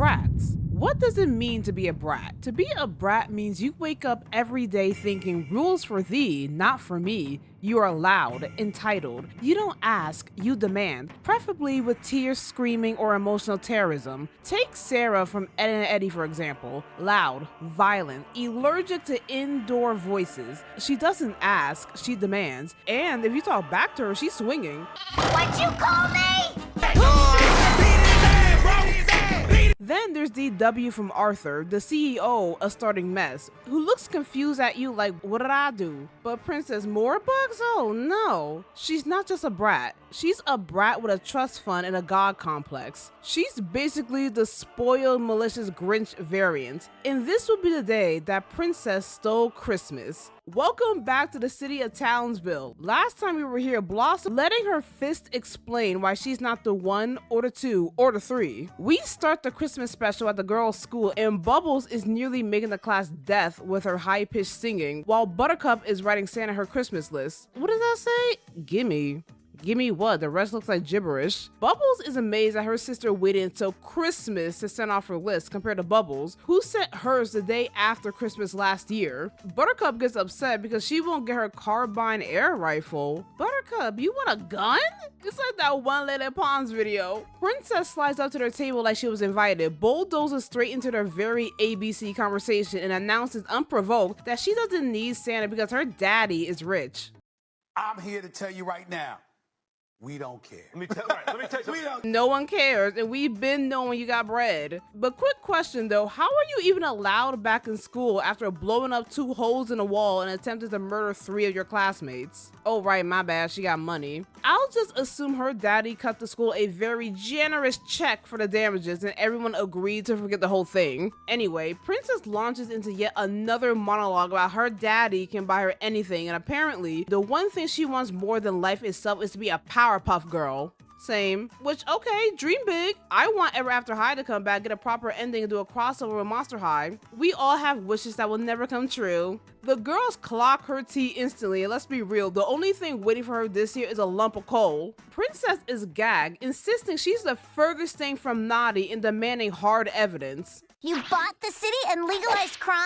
Brats. What does it mean to be a brat? To be a brat means you wake up every day thinking rules for thee, not for me. You are loud, entitled. You don't ask, you demand, preferably with tears, screaming, or emotional terrorism. Take Sarah from Ed and Eddie, for example. Loud, violent, allergic to indoor voices. She doesn't ask, she demands. And if you talk back to her, she's swinging. What'd you call me? Then there's DW from Arthur, the CEO of Starting Mess, who looks confused at you like, what did I do? But Princess Morbucks? Oh no. She's not just a brat. She's a brat with a trust fund and a god complex. She's basically the spoiled, malicious Grinch variant. And this will be the day that Princess stole Christmas. Welcome back to the city of Townsville. Last time we were here, Blossom letting her fist explain why she's not the 1 or the 2 or the 3. We start the Christmas special at the girls' school and Bubbles is nearly making the class death with her high-pitched singing while Buttercup is writing Santa her Christmas list. What does that say? Gimme. Gimme what? The rest looks like gibberish. Bubbles is amazed that her sister waited until Christmas to send off her list compared to Bubbles, who sent hers the day after Christmas last year. Buttercup gets upset because she won't get her carbine air rifle. Buttercup, you want a gun? It's like that one Lady Pons video. Princess slides up to their table like she was invited, bulldozes straight into their very ABC conversation and announces unprovoked that she doesn't need Santa because her daddy is rich. I'm here to tell you right now. We don't care. Let me tell you something. No one cares, and we've been knowing you got bread. But quick question though, how are you even allowed back in school after blowing up 2 holes in a wall and attempting to murder 3 of your classmates? Oh right, my bad, she got money. I'll just assume her daddy cut the school a very generous check for the damages and everyone agreed to forget the whole thing. Anyway, Princess launches into yet another monologue about her daddy can buy her anything, and apparently the one thing she wants more than life itself is to be a Powerpuff Girl. Same. Which, okay, dream big. I want Ever After High to come back, get a proper ending, and do a crossover with Monster High. We all have wishes that will never come true. The girls clock her tea instantly, and let's be real, the only thing waiting for her this year is a lump of coal. Princess is gagged, insisting she's the furthest thing from naughty and demanding hard evidence. You bought the city and legalized crime?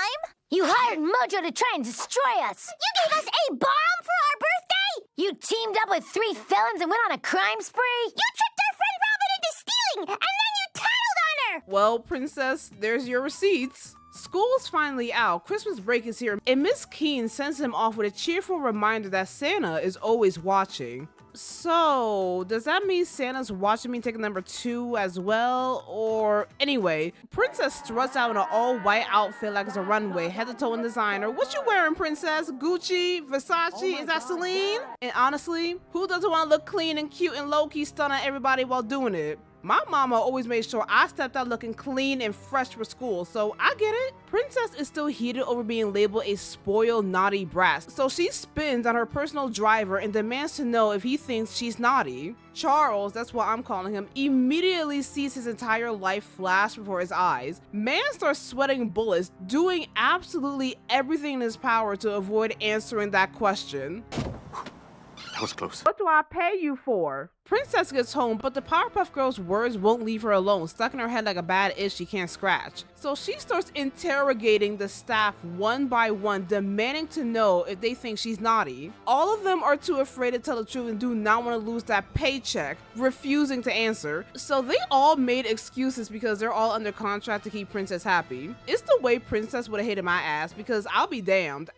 You hired Mojo to try and destroy us! You gave us a bomb for our birthday? You teamed up with 3 felons and went on a crime spree? You tricked our friend Robin into stealing, and then you tattled on her! Well, Princess, there's your receipts. School's finally out, Christmas break is here, and Miss Keene sends him off with a cheerful reminder that Santa is always watching. So, does that mean Santa's watching me take number 2 as well? Or, anyway, Princess struts out in an all-white outfit like it's a runway, head to toe in designer. What you wearing, Princess? Gucci? Versace? Is that Celine? And honestly, who doesn't want to look clean and cute and low-key stunning everybody while doing it? My mama always made sure I stepped out looking clean and fresh for school, so I get it. Princess is still heated over being labeled a spoiled, naughty brat, so she spins on her personal driver and demands to know if he thinks she's naughty. Charles, that's what I'm calling him, immediately sees his entire life flash before his eyes. Man starts sweating bullets, doing absolutely everything in his power to avoid answering that question. That was close. What do I pay you for? Princess gets home, but the Powerpuff Girl's words won't leave her alone, stuck in her head like a bad itch she can't scratch. So she starts interrogating the staff one by one, demanding to know if they think she's naughty. All of them are too afraid to tell the truth and do not want to lose that paycheck, refusing to answer. So they all made excuses because they're all under contract to keep Princess happy. It's the way Princess would have hated my ass, because I'll be damned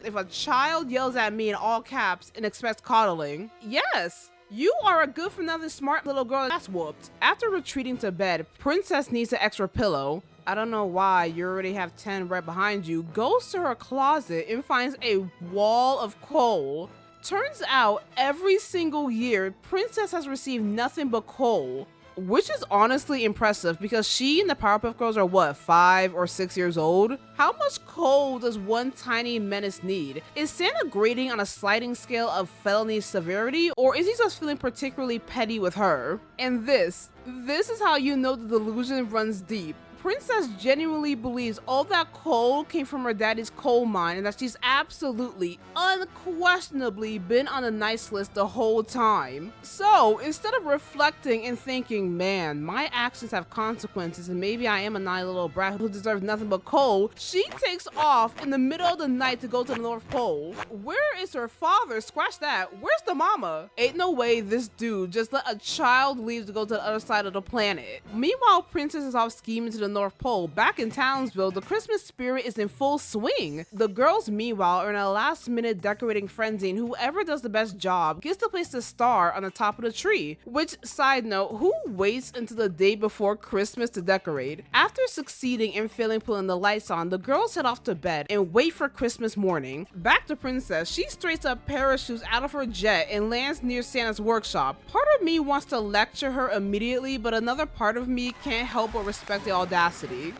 if a child yells at me in all caps and expects coddling. Yes! You are a good-for-nothing smart little girl that's whooped. After retreating to bed, Princess needs an extra pillow. I don't know why, you already have 10 right behind you. Goes to her closet and finds a wall of coal. Turns out, every single year, Princess has received nothing but coal. Which is honestly impressive because she and the Powerpuff Girls are what, 5 or 6 years old? How much coal does one tiny menace need? Is Santa grading on a sliding scale of felony severity, or is he just feeling particularly petty with her? And this is how you know the delusion runs deep. Princess genuinely believes all that coal came from her daddy's coal mine and that she's absolutely, unquestionably been on the nice list the whole time. So instead of reflecting and thinking, man, my actions have consequences and maybe I am a naughty little brat who deserves nothing but coal, she takes off in the middle of the night to go to the North Pole. Where is her father? Scratch that. Where's the mama? Ain't no way this dude just let a child leave to go to the other side of the planet. Meanwhile, Princess is off scheming to the North Pole. Back in Townsville, the Christmas spirit is in full swing. The girls, meanwhile, are in a last-minute decorating frenzy, and whoever does the best job gets to place the star on the top of the tree. Which, side note, who waits until the day before Christmas to decorate? After succeeding and failing putting the lights on, the girls head off to bed and wait for Christmas morning. Back to Princess, she straights up parachutes out of her jet and lands near Santa's workshop. Part of me wants to lecture her immediately, but another part of me can't help but respect the audacity.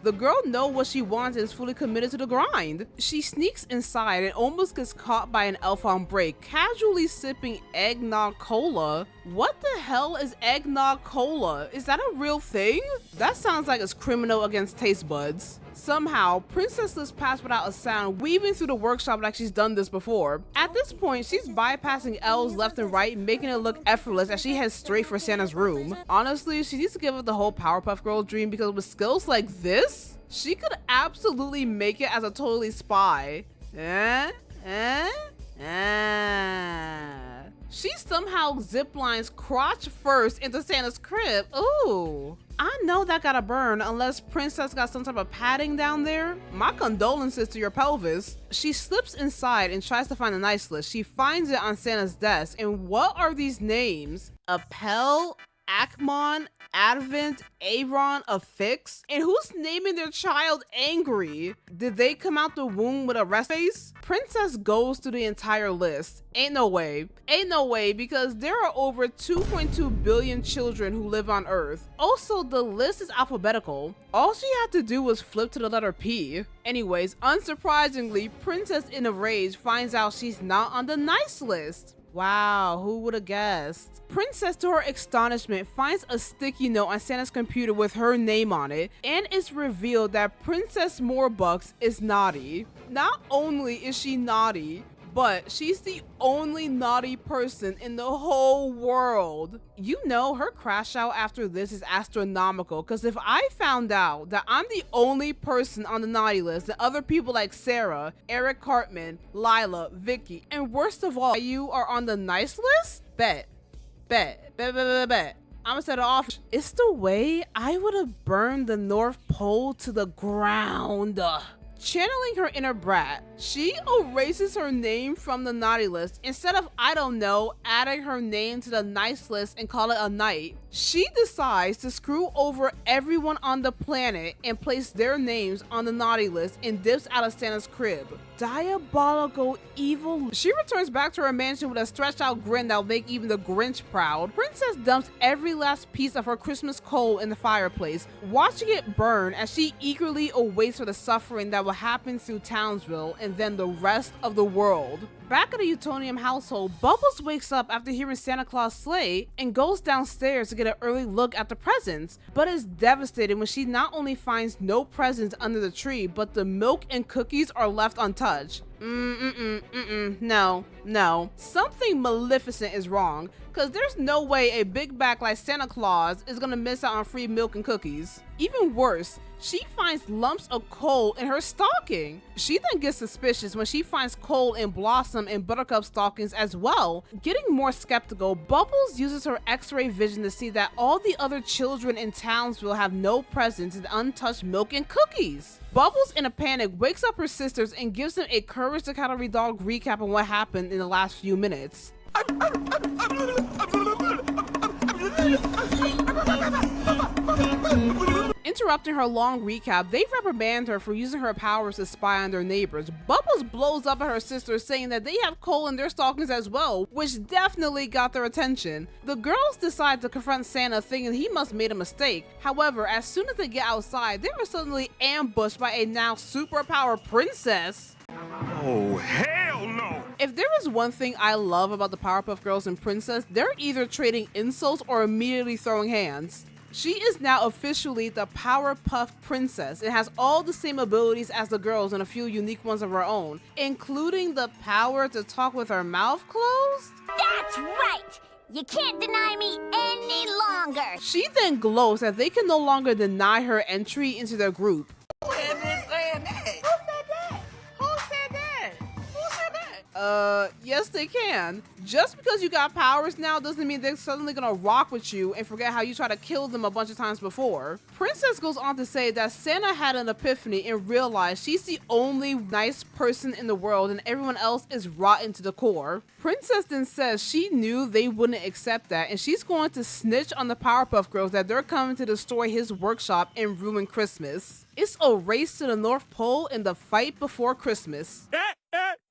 The girl knows what she wants and is fully committed to the grind. She sneaks inside and almost gets caught by an elf on break, casually sipping eggnog cola. What the hell is eggnog cola? Is that a real thing? That sounds like it's criminal against taste buds. Somehow, Princess slips past without a sound, weaving through the workshop like she's done this before. At this point, she's bypassing elves left and right, making it look effortless as she heads straight for Santa's room. Honestly, she needs to give up the whole Powerpuff Girl dream because with skills like this, she could absolutely make it as a totally spy. She somehow ziplines crotch first into Santa's crib. Ooh. I know that gotta burn unless Princess got some type of padding down there. My condolences to your pelvis. She slips inside and tries to find a nice list. She finds it on Santa's desk. And what are these names? Appel, Akmon, Advent, Aaron, Affix? And who's naming their child Angry? Did they come out the womb with a rest face? Princess goes through the entire list. Ain't no way. Ain't no way, because there are over 2.2 billion children who live on Earth. Also, the list is alphabetical. All she had to do was flip to the letter P. Anyways, unsurprisingly, Princess in a rage finds out she's not on the nice list. Wow, who would have guessed? Princess, to her astonishment, finds a sticky note on Santa's computer with her name on it, and it's revealed that Princess Morbucks is naughty. Not only is she naughty, but she's the only naughty person in the whole world. You know, her crash out after this is astronomical, because if I found out that I'm the only person on the naughty list, and other people like Sarah, Eric Cartman, Lila, Vicky, and worst of all, you are on the nice list? Bet. I'ma set it off. It's the way I would have burned the North Pole to the ground. Channeling her inner Brat, she erases her name from the naughty list. Instead of, I don't know, adding her name to the nice list and call it a night, she decides to screw over everyone on the planet and place their names on the naughty list and dips out of Santa's crib. Diabolical evil. She returns back to her mansion with a stretched out grin that'll make even the Grinch proud. Princess dumps every last piece of her Christmas coal in the fireplace, watching it burn as she eagerly awaits for the suffering that will happen through Townsville and then the rest of the world. Back at the Utonium household, Bubbles wakes up after hearing Santa Claus sleigh and goes downstairs to get an early look at the presents, but is devastated when she not only finds no presents under the tree, but the milk and cookies are left untouched. No. Something maleficent is wrong, because there's no way a big back like Santa Claus is gonna miss out on free milk and cookies. Even worse, she finds lumps of coal in her stocking. She then gets suspicious when she finds coal in Blossom and Buttercup's stockings as well. Getting more skeptical, Bubbles uses her x-ray vision to see that all the other children in Townsville have no presents and untouched milk and cookies. Bubbles, in a panic, wakes up her sisters and gives them a Courage the Cowardly Dog recap on what happened in the last few minutes. Interrupting her long recap, they reprimand her for using her powers to spy on their neighbors. Bubbles blows up at her sisters, saying that they have coal in their stockings as well, which definitely got their attention. The girls decide to confront Santa, thinking he must have made a mistake. However, as soon as they get outside, they are suddenly ambushed by a now superpowered princess. Oh, hell no! If there is one thing I love about the Powerpuff Girls and Princess, they're either trading insults or immediately throwing hands. She is now officially the Powerpuff Princess and has all the same abilities as the girls and a few unique ones of her own, including the power to talk with her mouth closed. That's right! You can't deny me any longer! She then glows that they can no longer deny her entry into their group. Yes they can. Just because you got powers now doesn't mean they're suddenly gonna rock with you and forget how you tried to kill them a bunch of times before. Princess goes on to say that Santa had an epiphany and realized she's the only nice person in the world and everyone else is rotten to the core. Princess then says she knew they wouldn't accept that and she's going to snitch on the Powerpuff Girls that they're coming to destroy his workshop and ruin Christmas. It's a race to the North Pole and the fight before Christmas.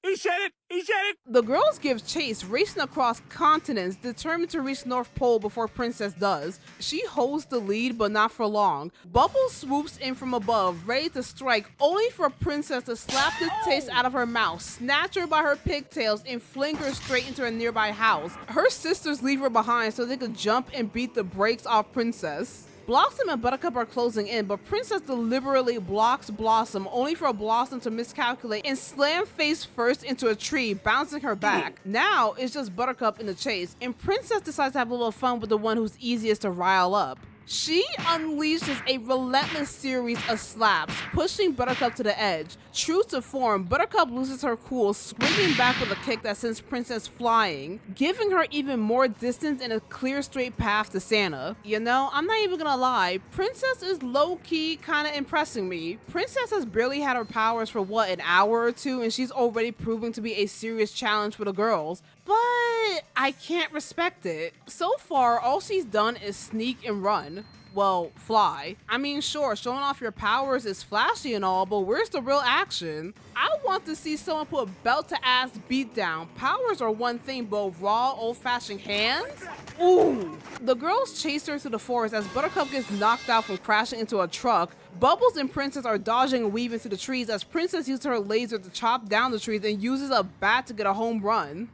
He said it! He said it! The girls give chase, racing across continents, determined to reach North Pole before Princess does. She holds the lead, but not for long. Bubbles swoops in from above, ready to strike, only for Princess to slap the taste out of her mouth, snatch her by her pigtails, and fling her straight into a nearby house. Her sisters leave her behind so they could jump and beat the brakes off Princess. Blossom and Buttercup are closing in, but Princess deliberately blocks Blossom, only for Blossom to miscalculate and slam face first into a tree, bouncing her back. Now it's just Buttercup in the chase, and Princess decides to have a little fun with the one who's easiest to rile up. She unleashes a relentless series of slaps, pushing Buttercup to the edge. True to form, Buttercup loses her cool, swinging back with a kick that sends Princess flying, giving her even more distance and a clear straight path to Santa. You know, I'm not even gonna lie, Princess is low-key kinda impressing me. Princess has barely had her powers for what, an hour or two, and she's already proving to be a serious challenge for the girls. But I can't respect it. So far, all she's done is sneak and run. Well, fly. I mean, sure, showing off your powers is flashy and all, but where's the real action? I want to see someone put a belt-to-ass beatdown. Powers are one thing, but raw, old-fashioned hands? Ooh! The girls chase her through the forest as Buttercup gets knocked out from crashing into a truck. Bubbles and Princess are dodging and weaving through the trees as Princess uses her laser to chop down the trees and uses a bat to get a home run.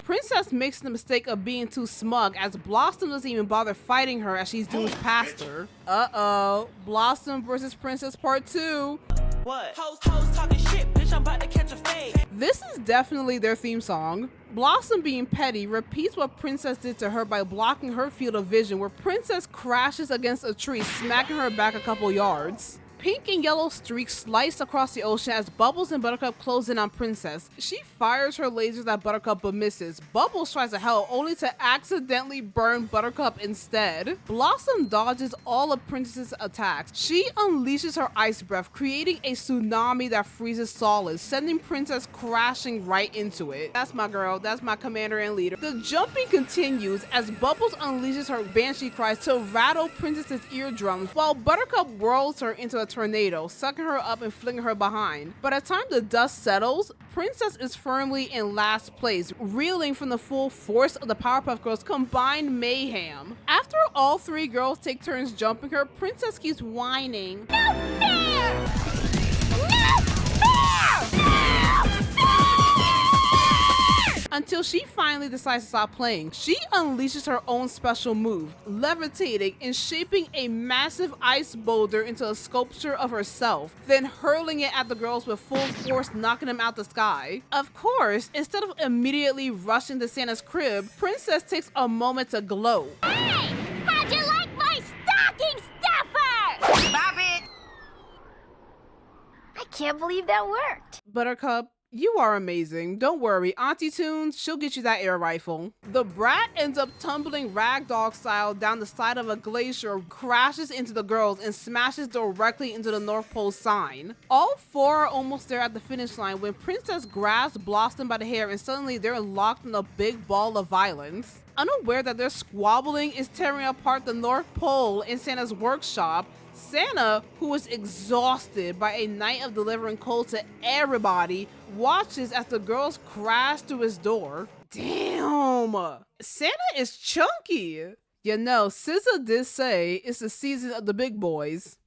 Princess makes the mistake of being too smug as Blossom doesn't even bother fighting her as she's zooms past her. Uh-oh, Blossom versus Princess Part 2. What? Hoes talking shit, bitch, I'm about to catch a fade. This is definitely their theme song. Blossom, being petty, repeats what Princess did to her by blocking her field of vision, where Princess crashes against a tree, smacking her back a couple yards. Pink and yellow streaks slice across the ocean as Bubbles and Buttercup close in on Princess. She fires her lasers at Buttercup but misses. Bubbles tries to help, only to accidentally burn Buttercup instead. Blossom dodges all of Princess's attacks. She unleashes her ice breath, creating a tsunami that freezes solids, sending Princess crashing right into it. That's my girl. That's my commander and leader. The jumping continues as Bubbles unleashes her banshee cries to rattle Princess's eardrums, while Buttercup whirls her into a tornado, sucking her up and flinging her behind. By the time the dust settles, Princess is firmly in last place, reeling from the full force of the Powerpuff Girls' combined mayhem. After all three girls take turns jumping her, Princess keeps whining. No fair! No fair! No fair! Until she finally decides to stop playing. She unleashes her own special move, levitating and shaping a massive ice boulder into a sculpture of herself, then hurling it at the girls with full force, knocking them out the sky. Of course, instead of immediately rushing to Santa's crib, Princess takes a moment to glow. Hey! How'd you like my stocking stuffer? Stop it! I can't believe that worked. Buttercup, you are amazing. Don't worry, Auntie Tunes, she'll get you that air rifle. The Brat ends up tumbling ragdoll style down the side of a glacier, crashes into the girls, and smashes directly into the North Pole sign. All four are almost there at the finish line when Princess grabs Blossom by the hair and suddenly they're locked in a big ball of violence. Unaware that their squabbling is tearing apart the North Pole in Santa's workshop, Santa, who is exhausted by a night of delivering coal to everybody, watches as the girls crash through his door. Damn! Santa is chunky! You know, SZA did say it's the season of the big boys.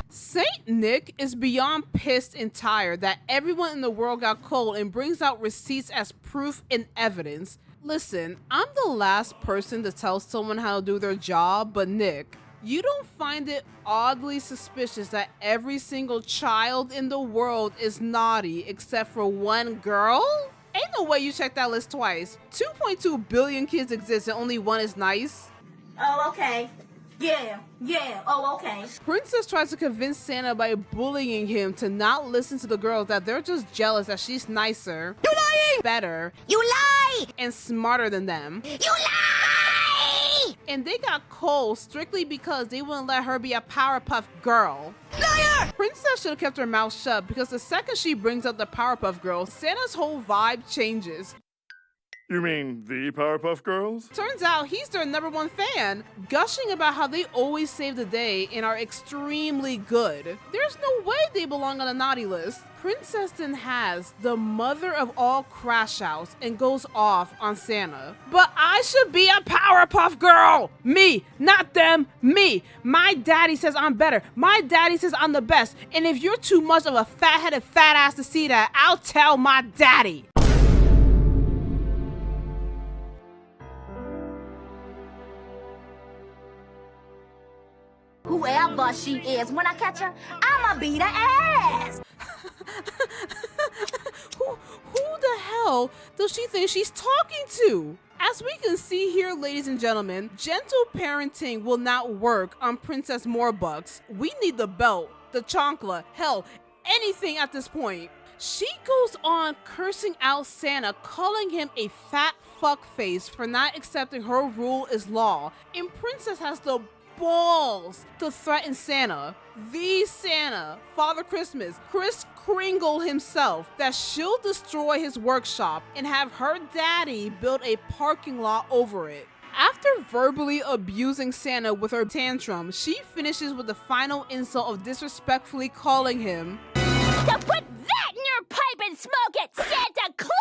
Saint Nick is beyond pissed and tired that everyone in the world got cold and brings out receipts as proof and evidence. Listen, I'm the last person to tell someone how to do their job, but Nick, you don't find it oddly suspicious that every single child in the world is naughty except for one girl? Ain't no way you checked that list twice. 2.2 billion kids exist and only one is nice. Oh, okay. Yeah, oh, okay. Princess tries to convince Santa by bullying him to not listen to the girls, that they're just jealous that she's nicer, You lying! better, You lie! and smarter than them. You lie! And they got cold strictly because they wouldn't let her be a Powerpuff Girl. Liar! Princess should have kept her mouth shut, because the second she brings up the Powerpuff Girls, Santa's whole vibe changes. You mean the Powerpuff Girls? Turns out he's their #1 fan, gushing about how they always save the day and are extremely good. There's no way they belong on the naughty list. Princess then has the mother of all crash outs and goes off on Santa. But I should be a Powerpuff Girl! Me, not them, me. My daddy says I'm better. My daddy says I'm the best. And if you're too much of a fat-headed fat ass to see that, I'll tell my daddy. Whoever she is, when I catch her, I'ma beat her ass. Who the hell does she think she's talking to? As we can see here, ladies and gentlemen, gentle parenting will not work on Princess Morbucks. We need the belt, the chancla, hell, anything at this point. She goes on cursing out Santa, calling him a fat fuckface for not accepting her rule is law. And Princess has the balls to threaten Santa, the Santa, Father Christmas, Kris Kringle himself, that she'll destroy his workshop and have her daddy build a parking lot over it. After verbally abusing Santa with her tantrum, she finishes with the final insult of disrespectfully calling him So put that in your pipe and smoke it, Santa Claus!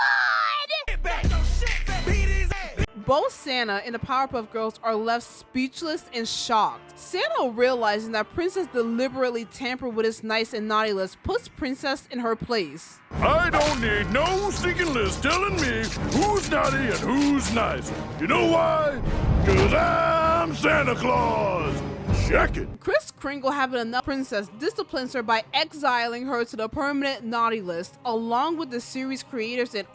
Both Santa and the Powerpuff Girls are left speechless and shocked. Santa, realizing that Princess deliberately tampered with his nice and naughty list, puts Princess in her place. I don't need no stinking list telling me who's naughty and who's nice. You know why? 'Cause I'm Santa Claus. Check it. Kris Kringle, having enough Princess, disciplines her by exiling her to the permanent naughty list, along with the series creators and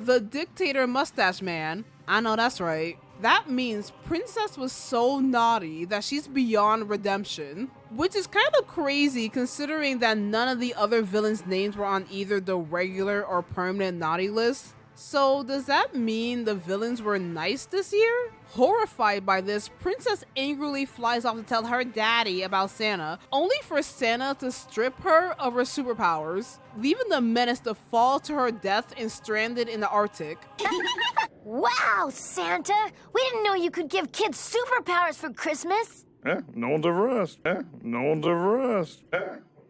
the dictator mustache man. I know that's right. That means Princess was so naughty that she's beyond redemption. Which is kind of crazy considering that none of the other villains' names were on either the regular or permanent naughty list. So does that mean the villains were nice this year? Horrified by this, Princess angrily flies off to tell her daddy about Santa, only for Santa to strip her of her superpowers, leaving the menace to fall to her death and stranded in the Arctic. Wow, Santa! We didn't know you could give kids superpowers for Christmas. No one's ever asked. No one's ever asked.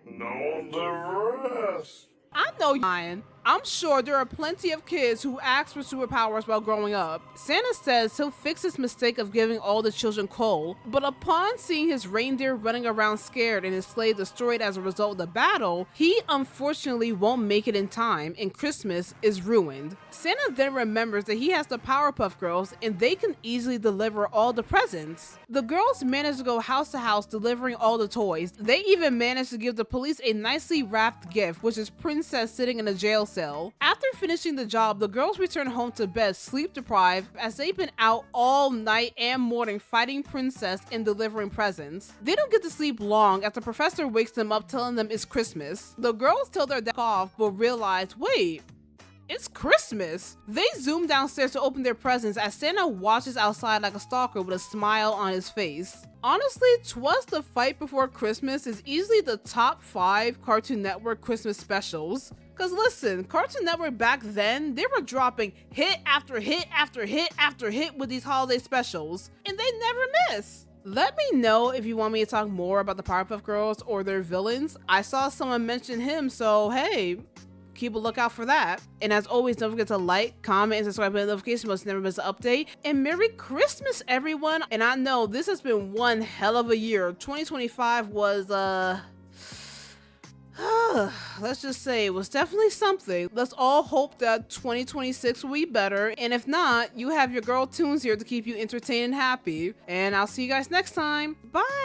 No one's ever asked. I know you're lying. I'm sure there are plenty of kids who ask for superpowers while growing up. Santa says he'll fix his mistake of giving all the children coal, but upon seeing his reindeer running around scared and his sleigh destroyed as a result of the battle, he unfortunately won't make it in time and Christmas is ruined. Santa then remembers that he has the Powerpuff Girls and they can easily deliver all the presents. The girls manage to go house to house delivering all the toys. They even manage to give the police a nicely wrapped gift, which is Princess sitting in a jail cell. After finishing the job, the girls return home to bed sleep deprived as they've been out all night and morning fighting Princess and delivering presents. They don't get to sleep long as the professor wakes them up telling them it's Christmas. The girls tell their dad off but realize, wait, it's Christmas. They zoom downstairs to open their presents as Santa watches outside like a stalker with a smile on his face. Honestly, 'Twas the Fight Before Christmas is easily the top 5 Cartoon Network Christmas specials. Cause listen, Cartoon Network back then, they were dropping hit after hit after hit after hit with these holiday specials, and they never miss. Let me know if you want me to talk more about the Powerpuff Girls or their villains. I saw someone mention him, so hey, keep a lookout for that. And as always, don't forget to like, comment, and subscribe to the notification so you never miss an update. And Merry Christmas, everyone. And I know this has been one hell of a year. 2025 was let's just say it was definitely something. Let's all hope that 2026 will be better. And if not, you have your girl Tunes here to keep you entertained and happy. And I'll see you guys next time. Bye.